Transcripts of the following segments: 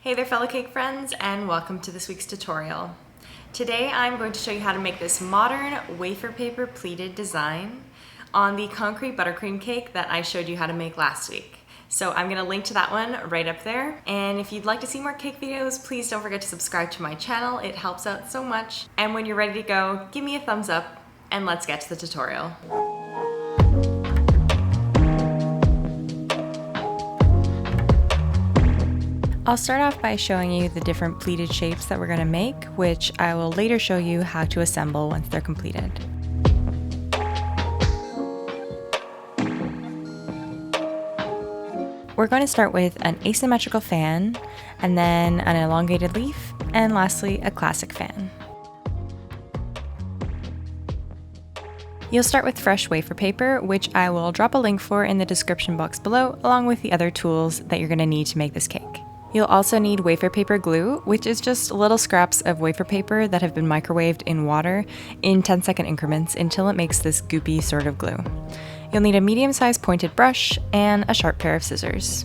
Hey there fellow cake friends, and welcome to this week's tutorial. Today I'm going to show you how to make this modern wafer paper pleated design on the concrete buttercream cake that I showed you how to make last week. So I'm going to link to that one right up there, and if you'd like to see more cake videos, please don't forget to subscribe to my channel. It helps out so much. And when you're ready to go, give me a thumbs up and let's get to the tutorial. I'll start off by showing you the different pleated shapes that we're going to make, which I will later show you how to assemble once they're completed. We're going to start with an asymmetrical fan, and then an elongated leaf, and lastly a classic fan. You'll start with fresh wafer paper, which I will drop a link for in the description box below, along with the other tools that you're going to need to make this cake. You'll also need wafer paper glue, which is just little scraps of wafer paper that have been microwaved in water in 10-second increments until it makes this goopy sort of glue. You'll need a medium-sized pointed brush and a sharp pair of scissors.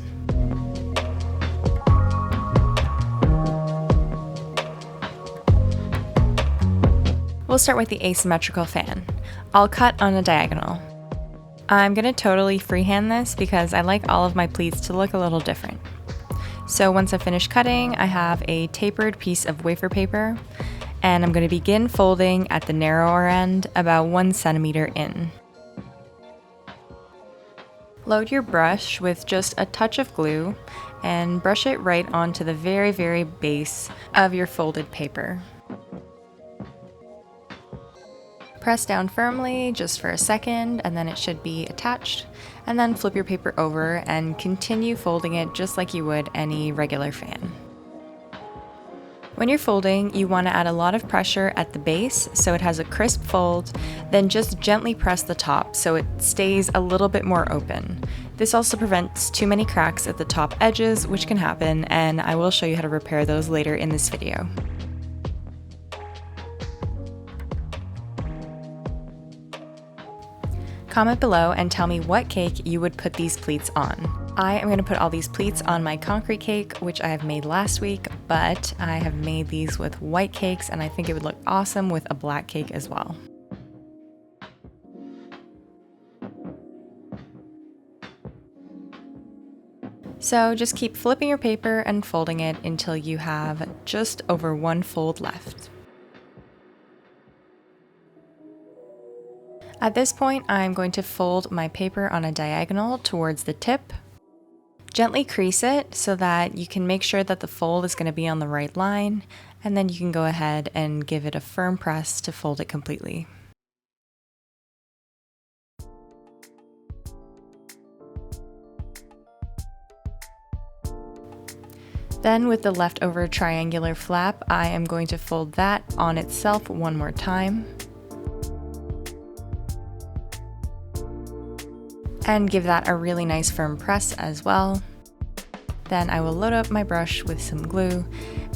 We'll start with the asymmetrical fan. I'll cut on a diagonal. I'm going to totally freehand this because I like all of my pleats to look a little different. So once I've finished cutting, I have a tapered piece of wafer paper, and I'm going to begin folding at the narrower end about 1 centimeter in. Load your brush with just a touch of glue and brush it right onto the very base of your folded paper. Press down firmly just for a second, and then it should be attached, and then flip your paper over and continue folding it just like you would any regular fan. When you're folding, you want to add a lot of pressure at the base so it has a crisp fold, then just gently press the top so it stays a little bit more open. This also prevents too many cracks at the top edges, which can happen, and I will show you how to repair those later in this video. Comment below and tell me what cake you would put these pleats on. I am going to put all these pleats on my concrete cake, which I have made last week, but I have made these with white cakes and I think it would look awesome with a black cake as well. So just keep flipping your paper and folding it until you have just over 1 fold left. At this point, I'm going to fold my paper on a diagonal towards the tip. Gently crease it so that you can make sure that the fold is going to be on the right line, and then you can go ahead and give it a firm press to fold it completely. Then with the leftover triangular flap, I am going to fold that on itself one more time. And give that a really nice firm press as well. Then I will load up my brush with some glue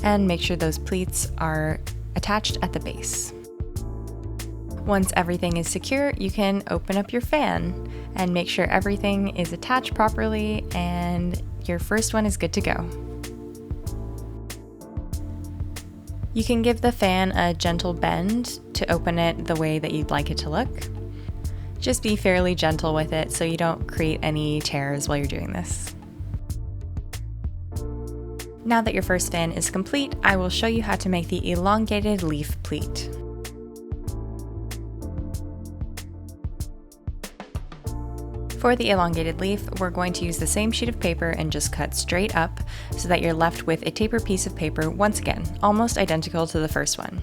and make sure those pleats are attached at the base. Once everything is secure, you can open up your fan and make sure everything is attached properly and your first one is good to go. You can give the fan a gentle bend to open it the way that you'd like it to look. Just be fairly gentle with it so you don't create any tears while you're doing this. Now that your first fan is complete, I will show you how to make the elongated leaf pleat. For the elongated leaf, we're going to use the same sheet of paper and just cut straight up so that you're left with a tapered piece of paper once again, almost identical to the first one.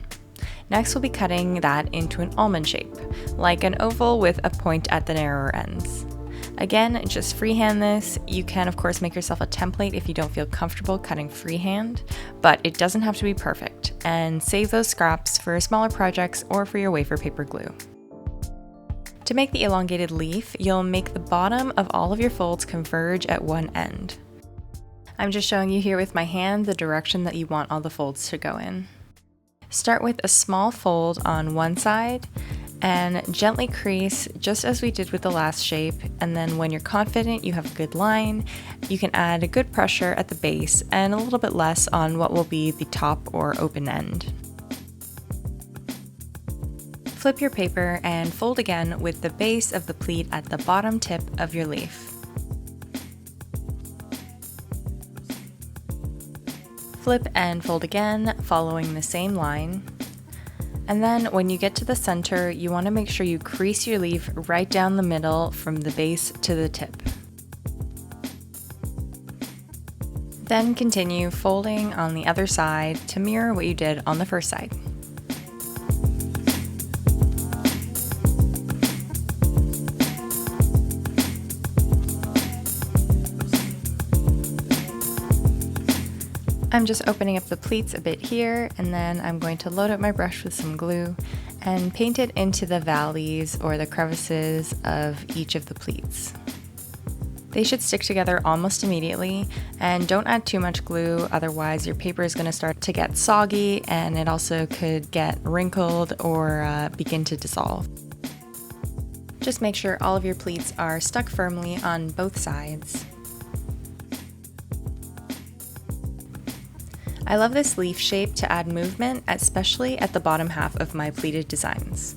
Next, we'll be cutting that into an almond shape, like an oval with a point at the narrower ends. Again, just freehand this. You can, of course, make yourself a template if you don't feel comfortable cutting freehand, but it doesn't have to be perfect, and save those scraps for smaller projects or for your wafer paper glue. To make the elongated leaf, you'll make the bottom of all of your folds converge at one end. I'm just showing you here with my hand the direction that you want all the folds to go in. Start with a small fold on one side And gently crease just as we did with the last shape, and then when you're confident you have a good line, you can add a good pressure at the base and a little bit less on what will be the top or open end. Flip your paper and fold again with the base of the pleat at the bottom tip of your leaf. Flip and fold again, following the same line. And then when you get to the center, you want to make sure you crease your leaf right down the middle from the base to the tip. Then continue folding on the other side to mirror what you did on the first side. I'm just opening up the pleats a bit here, and then I'm going to load up my brush with some glue and paint it into the valleys or the crevices of each of the pleats. They should stick together almost immediately, and don't add too much glue, otherwise your paper is going to start to get soggy and it also could get wrinkled or begin to dissolve. Just make sure all of your pleats are stuck firmly on both sides. I love this leaf shape to add movement, especially at the bottom half of my pleated designs.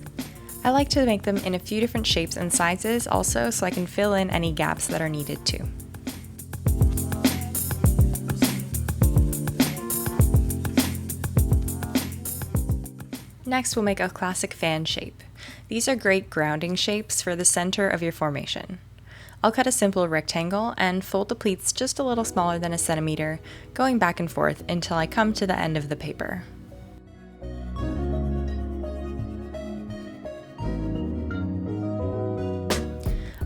I like to make them in a few different shapes and sizes also, so I can fill in any gaps that are needed too. Next, we'll make a classic fan shape. These are great grounding shapes for the center of your formation. I'll cut a simple rectangle and fold the pleats just a little smaller than a centimeter, going back and forth until I come to the end of the paper.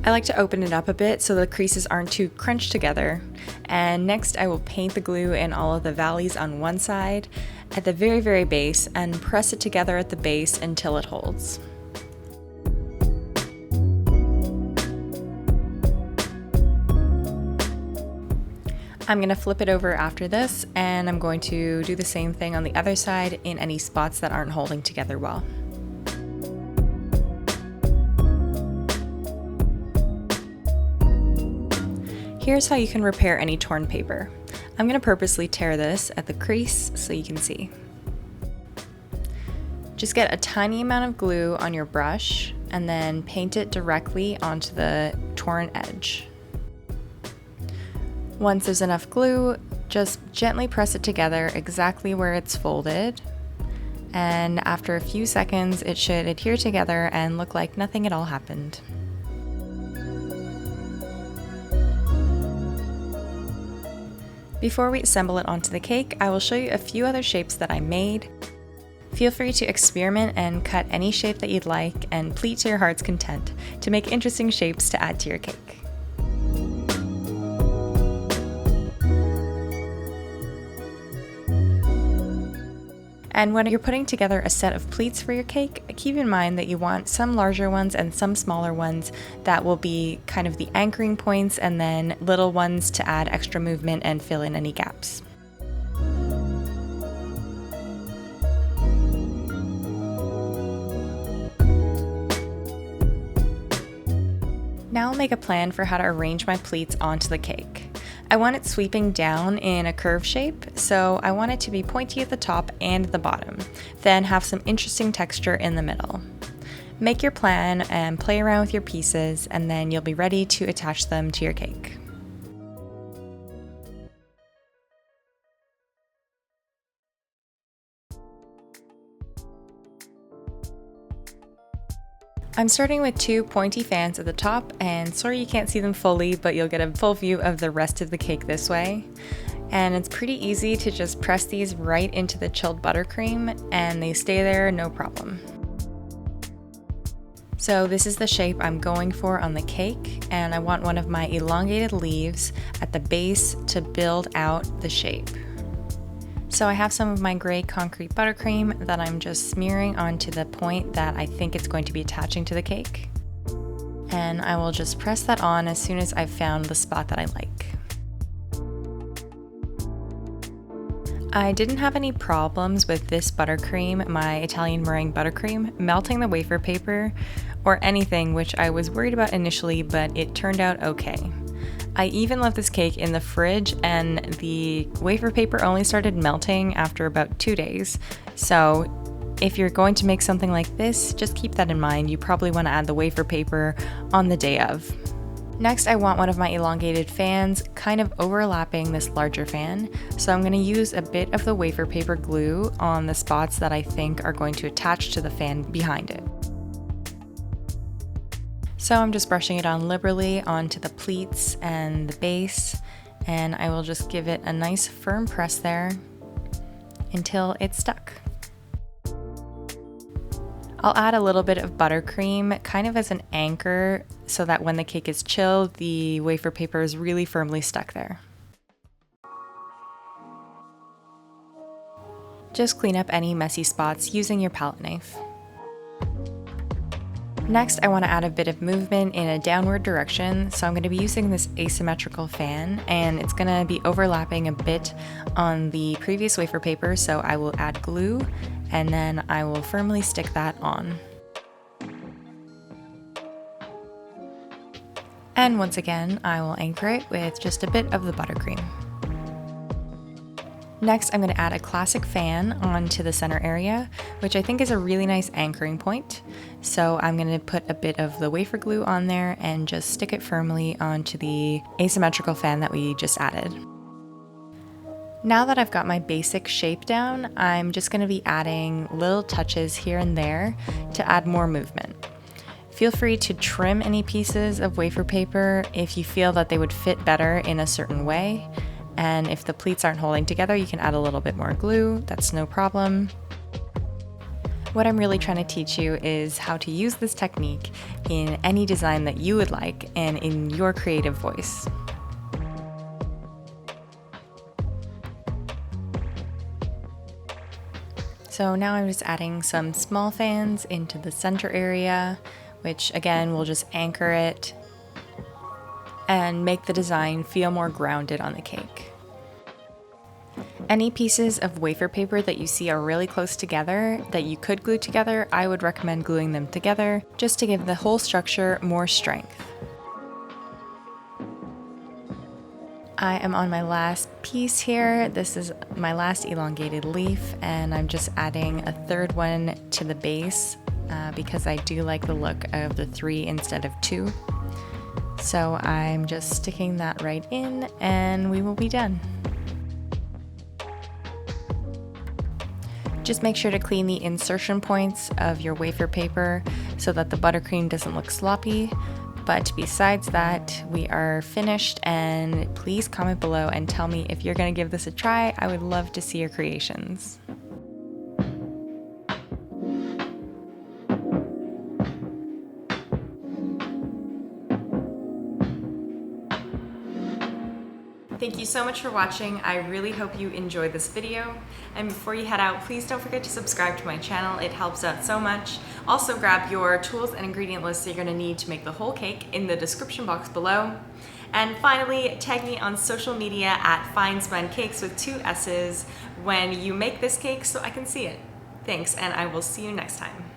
I like to open it up a bit so the creases aren't too crunched together. And next I will paint the glue in all of the valleys on one side at the very base and press it together at the base until it holds. I'm going to flip it over after this, and I'm going to do the same thing on the other side in any spots that aren't holding together well. Here's how you can repair any torn paper. I'm going to purposely tear this at the crease so you can see. Just get a tiny amount of glue on your brush and then paint it directly onto the torn edge. Once there's enough glue, just gently press it together exactly where it's folded, and after a few seconds it should adhere together and look like nothing at all happened. Before we assemble it onto the cake, I will show you a few other shapes that I made. Feel free to experiment and cut any shape that you'd like and pleat to your heart's content to make interesting shapes to add to your cake. And when you're putting together a set of pleats for your cake, keep in mind that you want some larger ones and some smaller ones that will be kind of the anchoring points, and then little ones to add extra movement and fill in any gaps. Now I'll make a plan for how to arrange my pleats onto the cake. I want it sweeping down in a curve shape, so I want it to be pointy at the top and the bottom, then have some interesting texture in the middle. Make your plan and play around with your pieces, and then you'll be ready to attach them to your cake. I'm starting with two pointy fans at the top, and sorry you can't see them fully, but you'll get a full view of the rest of the cake this way. And it's pretty easy to just press these right into the chilled buttercream, and they stay there no problem. So this is the shape I'm going for on the cake, and I want one of my elongated leaves at the base to build out the shape. So I have some of my gray concrete buttercream that I'm just smearing onto the point that I think it's going to be attaching to the cake. And I will just press that on as soon as I've found the spot that I like. I didn't have any problems with this buttercream, my Italian meringue buttercream, melting the wafer paper or anything, which I was worried about initially, but it turned out okay. I even left this cake in the fridge and the wafer paper only started melting after about 2 days. So if you're going to make something like this, just keep that in mind. You probably want to add the wafer paper on the day of. Next, I want one of my elongated fans kind of overlapping this larger fan. So I'm going to use a bit of the wafer paper glue on the spots that I think are going to attach to the fan behind it. So I'm just brushing it on liberally onto the pleats and the base, and I will just give it a nice firm press there until it's stuck. I'll add a little bit of buttercream kind of as an anchor so that when the cake is chilled, the wafer paper is really firmly stuck there. Just clean up any messy spots using your palette knife. Next, I want to add a bit of movement in a downward direction, so I'm going to be using this asymmetrical fan, and it's going to be overlapping a bit on the previous wafer paper, so I will add glue, and then I will firmly stick that on. And once again, I will anchor it with just a bit of the buttercream. Next, I'm going to add a classic fan onto the center area, which I think is a really nice anchoring point. So I'm going to put a bit of the wafer glue on there and just stick it firmly onto the asymmetrical fan that we just added. Now that I've got my basic shape down, I'm just going to be adding little touches here and there to add more movement. Feel free to trim any pieces of wafer paper if you feel that they would fit better in a certain way. And if the pleats aren't holding together, you can add a little bit more glue, that's no problem. What I'm really trying to teach you is how to use this technique in any design that you would like and in your creative voice. So now I'm just adding some small fans into the center area, which again will just anchor it and make the design feel more grounded on the cake. Any pieces of wafer paper that you see are really close together that you could glue together, I would recommend gluing them together just to give the whole structure more strength. I am on my last piece here. This is my last elongated leaf, and I'm just adding a third one to the base because I do like the look of the 3 instead of 2. So I'm just sticking that right in and we will be done. Just make sure to clean the insertion points of your wafer paper so that the buttercream doesn't look sloppy. But besides that, we are finished, and please comment below and tell me if you're going to give this a try. I would love to see your creations. Thank you so much for watching. I really hope you enjoyed this video. And before you head out, please don't forget to subscribe to my channel. It helps out so much. Also grab your tools and ingredient lists that you're gonna need to make the whole cake in the description box below. And finally, tag me on social media at Finespun Cakes with 2 S's when you make this cake so I can see it. Thanks, and I will see you next time.